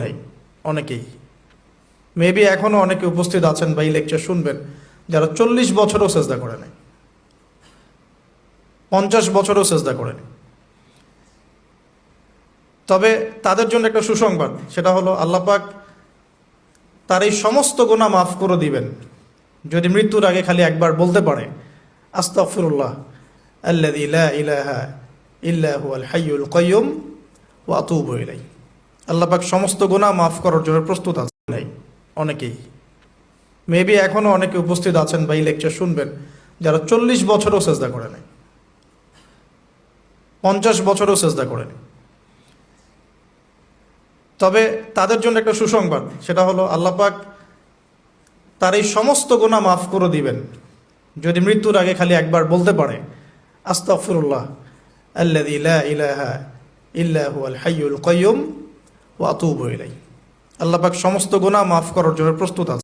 নেই অনেকেই, মেবি এখনো অনেকে উপস্থিত আছেন বা এই লেকচার শুনবেন যারা 40 বছরও সেজদা করে নাই, 50 বছরও সেজদা করে নাই। তবে তাদের জন্য একটা সুসংবাদ, সেটা হলো আল্লাহ পাক তার এই সমস্ত গুনাহ মাফ করে দিবেন যদি মৃত্যুর আগে খালি একবার বলতে পারে আস্তাগফিরুল্লাহ আল্লাযী লা ইলাহা ইল্লা হুয়াল হাইয়ুল কাইয়্যুম ওয়া আতুবু ইলাইহি। আল্লাহ পাক সমস্ত গুনাহ মাফ করার জন্য প্রস্তুত আছেন অনেকেই, মেবি এখনো অনেকে উপস্থিত আছেন বা এই লেকচার শুনবেন যারা 40 বছরও সেজদা করে নাই, 50 বছরও সেজদা করে নাই। তবে তাদের জন্য একটা সুসংবাদ, সেটা হলো আল্লাহ পাক তার এই সমস্ত গুনাহ মাফ করে দিবেন যদি মৃত্যুর আগে খালি একবার বলতে পারে আস্তাগফিরুল্লাহ আল্লাযী লা ইলাহা ইল্লা হুয়াল হাইয়ুল কাইয়্যুম ওয়া আতুবু ইলাইহি। আল্লাহ পাক সমস্ত গুনাহ মাফ করার জন্য প্রস্তুত আছেন।